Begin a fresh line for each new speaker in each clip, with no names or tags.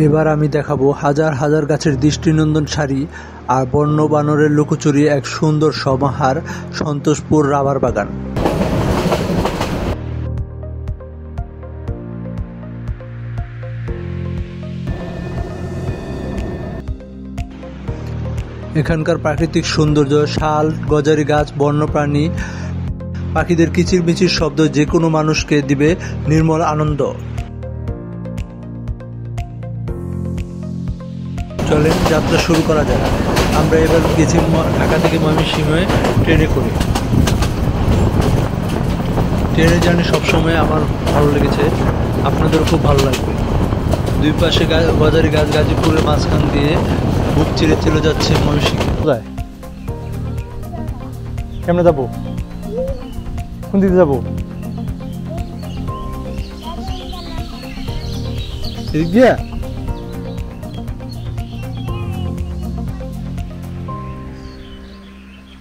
এবার আমি দেখাবো হাজার হাজার গাছের দৃষ্টিনন্দন সারি আর বন্য বানরের লুকোচুরি এক সুন্দর সমাহার সন্তোষপুর রাবার বাগান। এখানকার প্রাকৃতিক সৌন্দর্য, শাল, গজারি গাছ, বন্যপ্রাণী, পাখিদের কিচিরমিচির শব্দ যে কোনো মানুষকে দিবে নির্মল আনন্দ। চলেন যাত্রা শুরু করা যাক। আমরা এবার গেছি ঢাকা থেকে ময়মনসিংহে ট্রেনে করে। ট্রেনে জার্নি সবসময় আমার ভালো লেগেছে, আপনাদেরও খুব ভালো লাগবে। দুই পাশে গজারি গাছ, গাজীপুরের মাঝখান দিয়ে বুক চিরে চলে যাচ্ছে ময়মনসিংহে। কোথায় কেমনে যাবো, কোন দিকে যাবো? এদিক দিয়ে?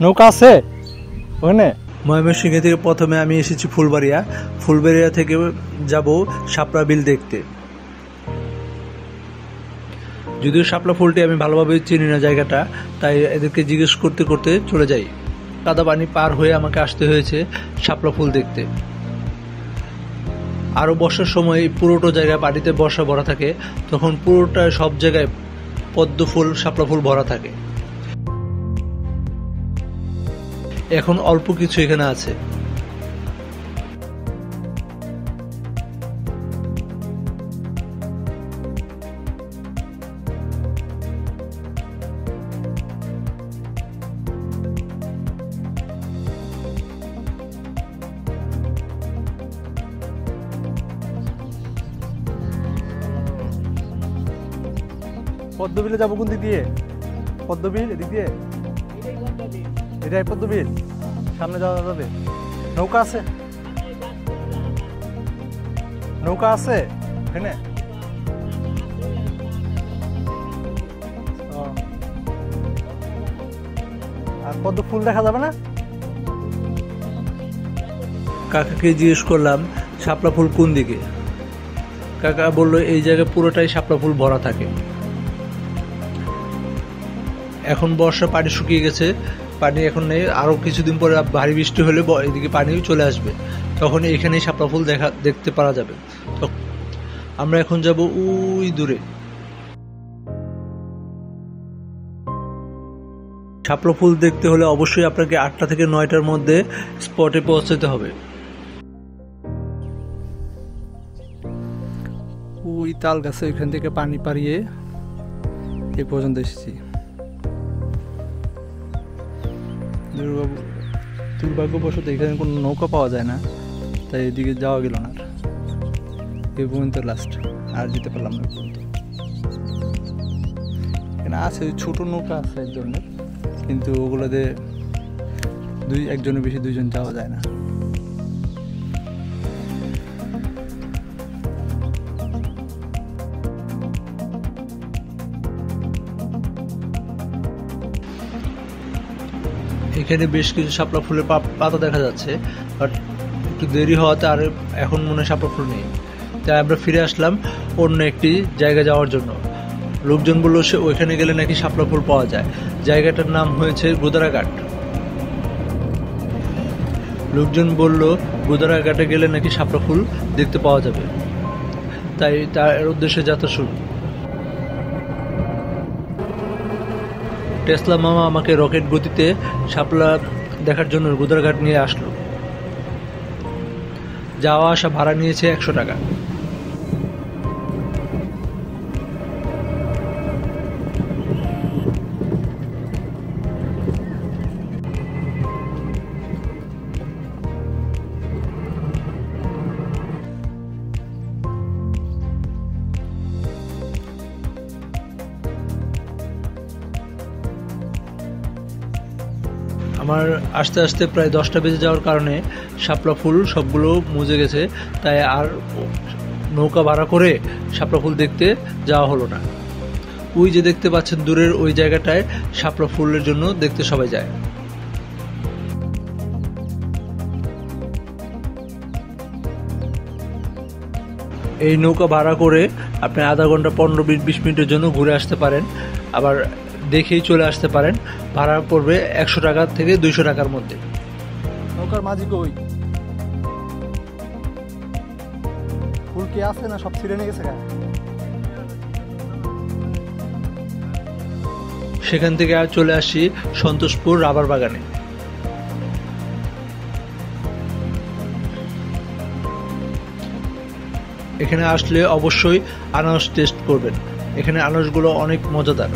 নৌকা আছে ওখানে? ময়মনসিংহ থেকে প্রথমে আমি এসেছি ফুলবাড়িয়া। ফুলবাড়িয়া থেকে যাব শাপলা বিল দেখতে। যদিও শাপলা ফুলটি আমি ভালোভাবে চিনি না জায়গাটা, তাই এদেরকে জিজ্ঞেস করতে করতে চলে যাই। কাদা পানি পার হয়ে আমাকে আসতে হয়েছে শাপলা ফুল দেখতে। আরও বর্ষার সময় পুরোটা জায়গায় পানিতে বর্ষা ভরা থাকে, তখন পুরোটা সব জায়গায় পদ্ম ফুল, শাপলা ফুল ভরা থাকে। এখন অল্প কিছু এখানে আছে। পদ্মবিলে যাবো কোন দিক দিয়ে? পদ্মবিল এদিক দিয়ে? এটাই পদ্মবিল, সামনে যাওয়া যাবে। নৌকা আছে? নৌকা আছে এখানে? আর পদ্ম ফুল দেখা যাবে না? কাকাকে জিজ্ঞেস করলাম শাপলা ফুল কোন দিকে। কাকা বললো এই জায়গায় পুরোটাই শাপলা ফুল ভরা থাকে। এখন বর্ষা, পানি শুকিয়ে গেছে, পানি এখন নেই। আরও কিছুদিন পরে ভারী বৃষ্টি হলে এদিকে পানি চলে আসবে, তখন এখানেই শাপলা ফুল দেখতে পারা যাবে। আমরা এখন যাব ওই দূরে। শাপলা ফুল দেখতে হলে অবশ্যই আপনাকে 8টা থেকে 9টার মধ্যে স্পটে পৌঁছাতে হবে। ওই তাল গাছে ওইখান থেকে পানি পাড়িয়ে এ পর্যন্ত এসেছি। দুর্ভাগ্যবশত এখানে কোনো নৌকা পাওয়া যায় না, তাই এদিকে যাওয়া গেল না। এই পর্যন্ত লাস্ট, আর যেতে পারলাম না। এখানে আছে ছোট নৌকা আছে একজনের, কিন্তু ওগুলোতে একজনের বেশি দুইজন যাওয়া যায় না। এখানে বেশ কিছু শাপলা ফুলের পাতা দেখা যাচ্ছে, বাট একটু দেরি হওয়াতে আর এখন মনে হয় শাপলা ফুল নেই। তাই আমরা ফিরে আসলাম অন্য একটি জায়গা যাওয়ার জন্য। লোকজন বললো সে ওইখানে গেলে নাকি শাপলা ফুল পাওয়া যায়। জায়গাটার নাম হয়েছে গোদারাঘাট। লোকজন বলল গোদারাঘাটে গেলে নাকি শাপলা ফুল দেখতে পাওয়া যাবে, তাই তার উদ্দেশ্যে যাত্রা শুরু। টেসলা মামা আমাকে রকেট গতিতে শাপলা দেখার জন্য গোদারাঘাট নিয়ে আসলো। যাওয়া আসা ভাড়া নিয়েছে 100 টাকা। আমার আস্তে আস্তে প্রায় 10টা বেজে যাওয়ার কারণে শাপলা ফুল সবগুলো মুজে গেছে, তাই আর নৌকা ভাড়া করে শাপলা ফুল দেখতে যাওয়া হলো না। ওই যে দেখতে পাচ্ছেন দূরের ওই জায়গাটায় শাপলা ফুলের জন্য দেখতে সবাই যায়। এই নৌকা ভাড়া করে আপনি আধা ঘন্টা 15-20 মিনিটের জন্য ঘুরে আসতে পারেন, আবার দেখেই চলে আসতে পারেন। ভাড়া পড়বে 100 টাকা থেকে 200 টাকার মধ্যে।
নৌকার মাঝি কই? ফুল কি আছে না সব ছিঁড়ে নিয়ে গেছে?
সেখান থেকে আর চলে আসি সন্তোষপুর রাবার বাগানে। এখানে আসলে অবশ্যই আনারস টেস্ট করবেন, এখানে আনারসগুলো অনেক মজাদার।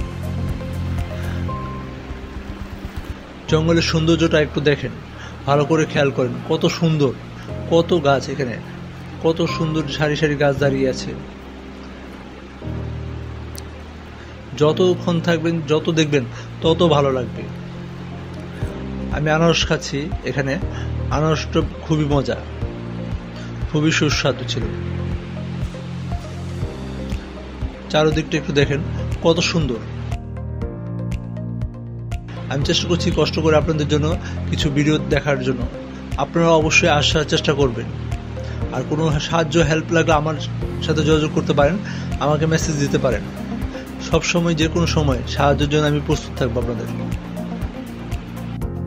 জঙ্গলের সৌন্দর্যটা একটু দেখেন, ভালো করে খেয়াল করেন, কত সুন্দর, কত গাছ, এখানে কত সুন্দর সারি সারি গাছ দাঁড়িয়ে আছে। যতক্ষণ থাকবেন, যত দেখবেন তত ভালো লাগবে। আমি আনারস খাচ্ছি এখানে, আনারসটা খুবই মজা, খুবই সুস্বাদু ছিল। চারদিকটা একটু দেখেন কত সুন্দর। আমি চেষ্টা করছি কষ্ট করে আপনাদের জন্য কিছু ভিডিও দেখার জন্য, আপনারা অবশ্যই আসার চেষ্টা করবেন। আর কোনো সাহায্য হেল্প লাগলে আমার সাথে যোগাযোগ করতে পারেন, আমাকে মেসেজ দিতে পারেন। সব সময়, যে কোনো সময় সাহায্যের জন্য আমি প্রস্তুত থাকবো আপনাদের।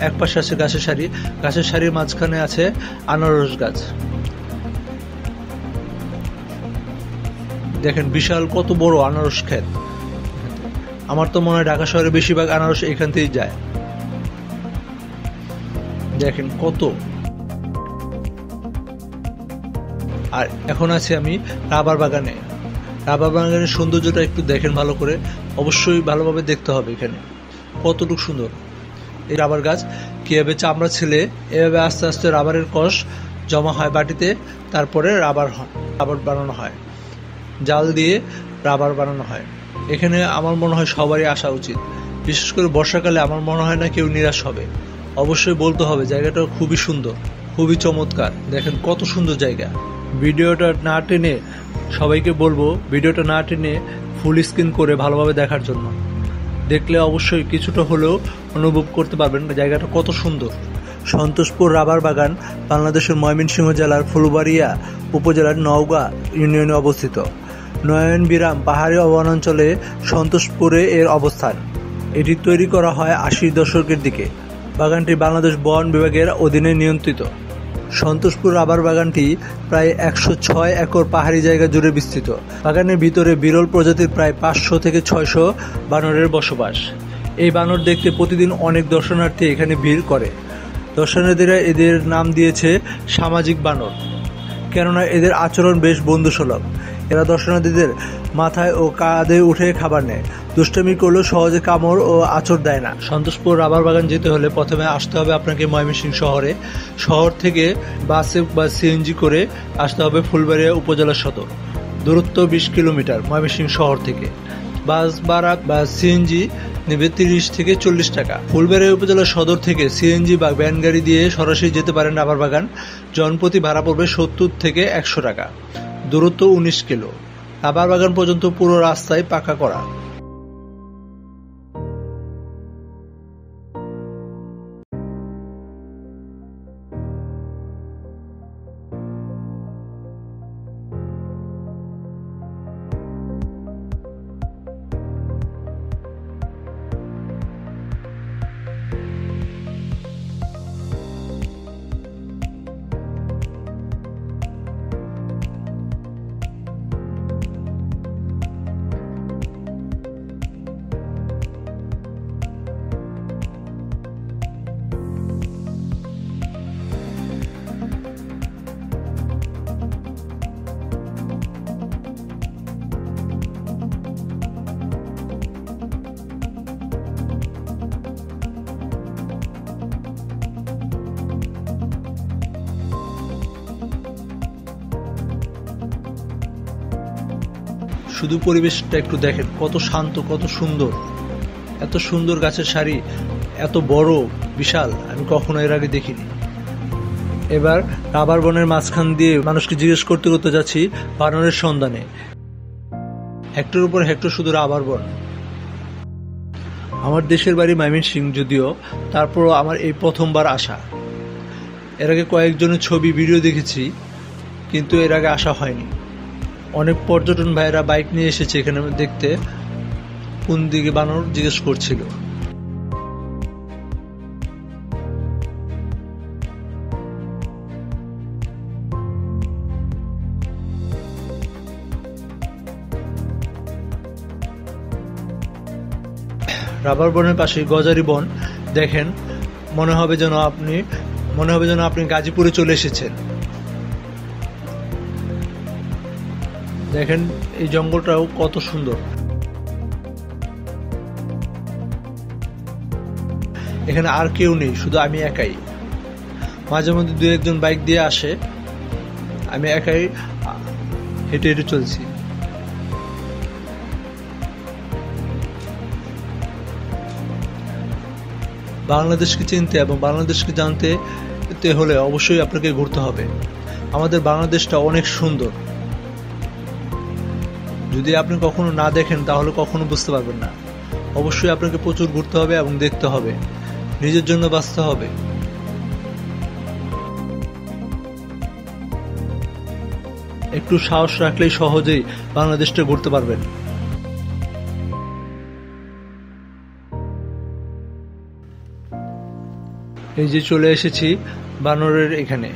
এক পাশে আছে গাছের সারি, গাছের সারির মাঝখানে আছে আনারস গাছ। দেখেন বিশাল কত বড় আনারস ক্ষেত। আমার তো মনে হয় ঢাকা শহরে বেশিরভাগ আনারস এখান থেকেই যায়। দেখেন কত। আর এখন আছি আমি রাবার বাগানে। রাবার বাগানের সৌন্দর্যটা একটু দেখেন ভালো করে, অবশ্যই ভালোভাবে দেখতে হবে। এখানে কতটুকু সুন্দর এই রাবার গাছ, কিভাবে চামড়া ছেলে এভাবে আস্তে আস্তে রাবারের কষ জমা হয় বাটিতে, তারপরে রাবার বানানো হয়, জাল দিয়ে রাবার বানানো হয়। এখানে আমার মনে হয় সবারই আসা উচিত, বিশেষ করে বর্ষাকালে। আমার মনে হয় না কেউ নিরাশ হবে, অবশ্যই বলতে হবে জায়গাটা খুবই সুন্দর, খুবই চমৎকার। দেখেন কত সুন্দর জায়গা। ভিডিওটা না টেনে, সবাইকে বলবো ভিডিওটা না টেনে ফুল স্ক্রিন করে ভালোভাবে দেখার জন্য। দেখলে অবশ্যই কিছুটা হলেও অনুভব করতে পারবেন জায়গাটা কত সুন্দর। সন্তোষপুর রাবার বাগান বাংলাদেশের ময়মনসিংহ জেলার ফুলবাড়িয়া উপজেলার নওগাঁ ইউনিয়নে অবস্থিত। নয়ন বিরাম পাহাড়ি বনাঞ্চলে সন্তোষপুরে এর অবস্থান। এটি তৈরি করা হয় 80 দশকের দিকে। বাগানটি বাংলাদেশ বন বিভাগের অধীনে নিয়ন্ত্রিত। সন্তোষপুর রাবার বাগানটি প্রায় 106 একর পাহাড়ি জায়গা জুড়ে বিস্তৃত। বাগানের ভিতরে বিরল প্রজাতির প্রায় 500 থেকে 600 বানরের বসবাস। এই বানর দেখতে প্রতিদিন অনেক দর্শনার্থী এখানে ভিড় করে। দর্শনার্থীরা এদের নাম দিয়েছে সামাজিক বানর, কেননা এদের আচরণ বেশ বন্ধুসুলভ। এরা দর্শনার্থীদের মাথায় ও কাঁধে উঠে খাবার নেয়, দুষ্টামি করলেও সহজে কামড় ও আঁচড় দেয় না। সন্তোষপুর রাবার বাগান যেতে হলে প্রথমে আসতে হবে আপনাকে ময়মনসিংহ শহরে। শহর থেকে বাসে বা সিএনজি করে আসতে হবে ফুলবাড়িয়া উপজেলা সদর। দূরত্ব 20 কিলোমিটার ময়মনসিংহ শহর থেকে। বাস ভাড়া বা সিএনজি নেবে 30 থেকে 40 টাকা। ফুলবাড়িয়া উপজেলা সদর থেকে সিএনজি বা ভ্যান গাড়ি দিয়ে সরাসরি যেতে পারেন রাবার বাগান। জনপ্রতি ভাড়া পড়বে 70 থেকে 100 টাকা। দূরত্ব 19 কিলো। রাবার বাগান পর্যন্ত পুরো রাস্তায় পাকা করা। শুধু পরিবেশটা একটু দেখেন, কত শান্ত, কত সুন্দর। এত সুন্দর গাছের সারি, এত বড় বিশাল, আমি কখনো এর আগে দেখিনি। এবার রাবার বনের মাঝখান দিয়ে মানুষকে জিজ্ঞেস করতে করতে যাচ্ছি বানরের সন্ধানে। হেক্টর উপর হেক্টর শুধু রাবার বন। আমার দেশের বাড়ি ময়মনসিংহ, যদিও তারপরও আমার এই প্রথমবার আসা। এর আগে কয়েকজনের ছবি ভিডিও দেখেছি, কিন্তু এর আগে আসা হয়নি। অনেক পর্যটন ভাইয়েরা বাইক নিয়ে এসেছে এখানে দেখতে, কোন দিকে বানর জিজ্ঞেস করছিল। রাবার বনের পাশে গজারি বন, দেখেন মনে হবে যেন আপনি গাজীপুরে চলে এসেছেন। দেখেন এই জঙ্গলটাও কত সুন্দর। এখানে আর কেউ নেই, শুধু আমি একাই। মাঝে মধ্যে দু একজন বাইক দিয়ে আসে, আমি একাই হেঁটে হেঁটে চলছি। বাংলাদেশকে চিনতে এবং বাংলাদেশকে জানতে হলে অবশ্যই আপনাকে ঘুরতে হবে। আমাদের বাংলাদেশটা অনেক সুন্দর। যদি আপনি কখনো না দেখেন তাহলে কখনো বুঝতে পারবেন না। অবশ্যই আপনাকে প্রচুর ঘুরতে হবে এবং দেখতে হবে, নিজের জন্য বাঁচতে হবে। একটু সাহস রাখলেই সহজেই বাংলাদেশটা ঘুরতে পারবেন। এই যে চলে এসেছি বানরের এখানে।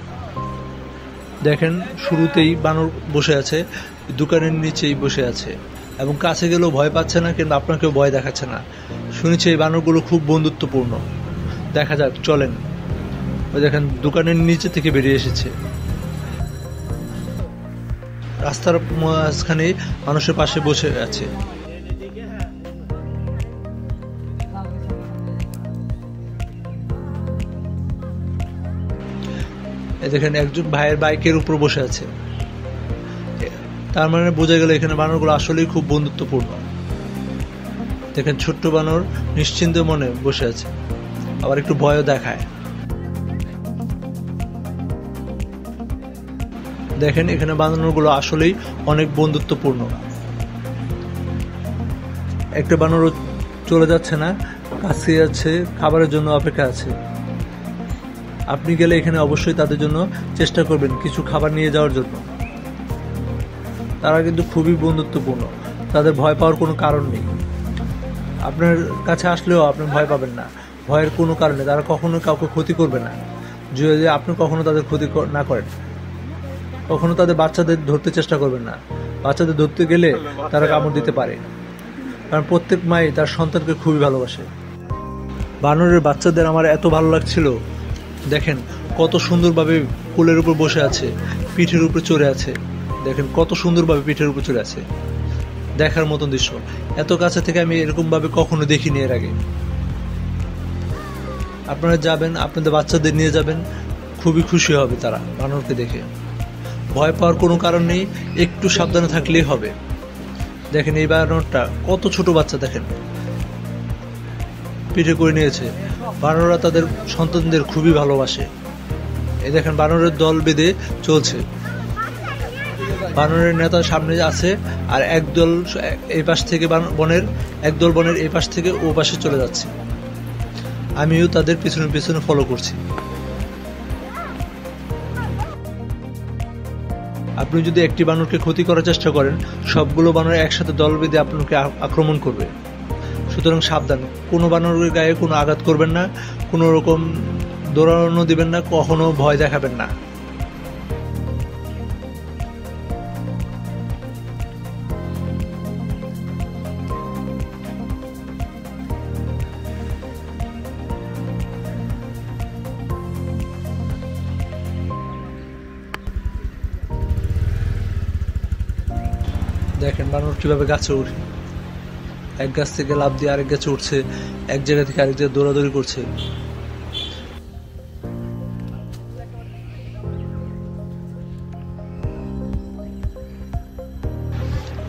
দেখেন শুরুতেই বানর বসে আছে, দোকানের নিচেই বসে আছে এবং কাছে গেলেও ভয় পাচ্ছে না, কিন্তু আপনাকেও ভয় দেখাচ্ছে না। শুনেছি এই বানরগুলো খুব বন্ধুত্বপূর্ণ। দেখা যাক, চলেন। ওই দেখেন দোকানের নিচে থেকে বেরিয়ে এসেছে। রাস্তার মাঝখানে মানুষের পাশে বসে আছে। দেখেন একজন ভাইয়ের বাইকের উপর বসে আছে। তার মানে বোঝা গেল এখানে বানরগুলো আসলেই খুব বন্ধুত্বপূর্ণ। দেখেন ছোট্ট বানর নিশ্চিন্ত মনে বসে আছে, আবার একটু ভয়ও দেখায়। দেখেন এখানে বানরগুলো আসলেই অনেক বন্ধুত্বপূর্ণ। একটা বানরও চলে যাচ্ছে না, কাছে আছে, খাবারের জন্য অপেক্ষা আছে। আপনি গেলে এখানে অবশ্যই তাদের জন্য চেষ্টা করবেন কিছু খাবার নিয়ে যাওয়ার জন্য। তারা কিন্তু খুবই বন্ধুত্বপূর্ণ, তাদের ভয় পাওয়ার কোনো কারণ নেই। আপনার কাছে আসলেও আপনি ভয় পাবেন না, ভয়ের কোনো কারণে। তারা কখনো কাউকে ক্ষতি করবে না, যদি আপনি কখনো তাদের ক্ষতি না করেন। কখনো তাদের বাচ্চাদের ধরতে চেষ্টা করবেন না, বাচ্চাদের ধরতে গেলে তারা কামড় দিতে পারে, কারণ প্রত্যেক মাই তার সন্তানকে খুবই ভালোবাসে। বানরের বাচ্চাদের আমার এত ভালো লাগছিল। দেখেন কত সুন্দরভাবে কোলের উপর বসে আছে, পিঠের উপর চড়ে আছে। দেখেন কত সুন্দরভাবে পিঠের উপর চড়ে আছে, দেখার মতন দৃশ্য। এত কাছে থেকে আমি এরকম ভাবে কখনো দেখিনি এর আগে। আপনারা যাবেন, আপনাদের বাচ্চাদের নিয়ে যাবেন, খুবই খুশি হবে তারা বানরকে দেখে। ভয় পাওয়ার কোনো কারণ নেই, একটু সাবধানে থাকলেই হবে। দেখেন এই বানরটা কত ছোট বাচ্চা, দেখেন পিঠে করে নিয়েছে। বানররা তাদের সন্তানদের খুবই ভালোবাসে। এই দেখেন বানরের দল বেঁধে চলছে। বানরের নেতা সামনে আছে, আর একদল এই পাশ থেকে একদল বনের এই পাশ থেকে ও পাশে চলে যাচ্ছে। আমিও তাদের পিছনে পিছনে ফলো করছি। আপনি যদি একটি বানরকে ক্ষতি করার চেষ্টা করেন, সবগুলো বানর একসাথে দল বেঁধে আপনাকে আক্রমণ করবে। সুতরাং সাবধান, কোনো বানরের গায়ে কোনো আঘাত করবেন না, কোনো রকম দৌড়ানো দিবেন না, কখনো ভয় দেখাবেন না। দেখেন বানর কিভাবে গাছে উঠে, এক গাছ থেকে লাফ দিয়ে আরেক গাছে উঠছে, এক জায়গা থেকে আরেক জায়গায় দৌড়াদৌড়ি করছে।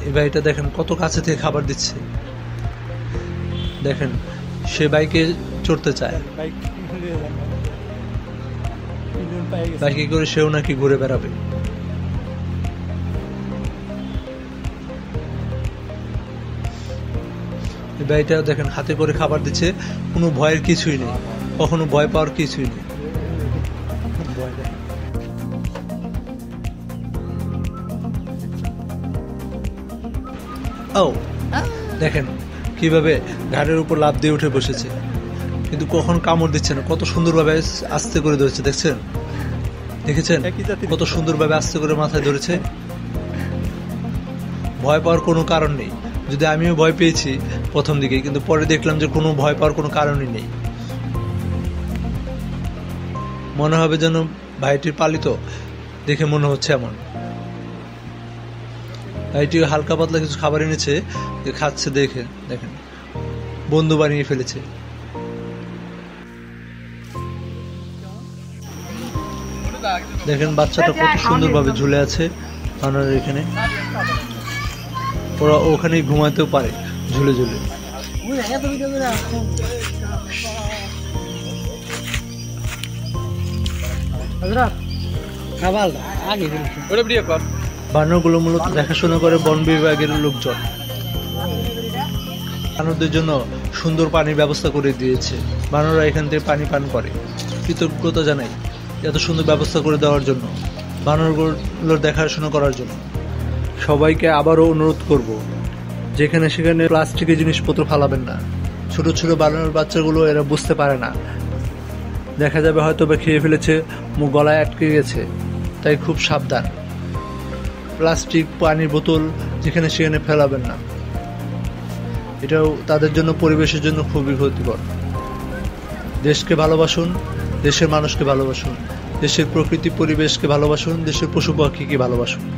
এই ভাইটা দেখেন কত কাছে থেকে খাবার দিচ্ছে। দেখেন সে বাইকে চড়তে চায়, বাইকে করে সেও নাকি ঘুরে বেড়াবে। এই ভাইটা দেখেন হাতে করে খাবার দিচ্ছে, কোনো ভয়ের কিছুই নেই, কখনো ভয় পাওয়ার কিছুই নেই। ও দেখেন কিভাবে ঘাড়ের উপর লাফ দিয়ে উঠে বসেছে, কিন্তু কখন কামড় দিচ্ছে না, কত সুন্দরভাবে আস্তে করে ধরেছে। দেখেছেন
একই জাতির।
কত সুন্দরভাবে আস্তে করে মাথায় ধরেছে। ভয় পাওয়ার কোনো কারণ নেই। যদি আমিও ভয় পেয়েছি প্রথম দিকে, কিন্তু পরে দেখলাম যে কোনো ভয় পাওয়ার কোনো কারণই নেই। মনে হবে যেন ভাইটির পালিত, দেখে মনে হচ্ছে এমন। ভাইটি হালকা পাতলা কিছু খাবার এনেছে, খাচ্ছে। দেখেন বন্ধু বানিয়ে ফেলেছে। দেখেন বাচ্চাটা কত সুন্দরভাবে ঝুলে আছে বানরের এখানে। ওরা ওখানেই ঘুমাতেও পারে ঝুলে ঝুলে। বানরগুলো মূলত দেখাশোনা করে বন বিভাগের লোকজন। বানরদের জন্য সুন্দর পানির ব্যবস্থা করে দিয়েছে। বানররা এখান থেকে পানি পান করে। কৃতজ্ঞতা জানাই এত সুন্দর ব্যবস্থা করে দেওয়ার জন্য, বানরগুলোর দেখাশোনা করার জন্য। সবাইকে আবারও অনুরোধ করব, যেখানে সেখানে প্লাস্টিকের জিনিসপত্র ফালাবেন না। ছোট ছোট বানর বাচ্চাগুলো এরা বুঝতে পারে না, দেখা যাবে হয়তো বা খেয়ে ফেলেছে, মুখ গলায় আটকে গেছে। তাই খুব সাবধান। প্লাস্টিক, পানির বোতল যেখানে সেখানে ফেলাবেন না। এটাও তাদের জন্য, পরিবেশের জন্য খুবই ক্ষতিকর। দেশকে ভালোবাসুন, দেশের মানুষকে ভালোবাসুন, দেশের প্রকৃতি পরিবেশকে ভালোবাসুন, দেশের পশু পাখিকে ভালোবাসুন।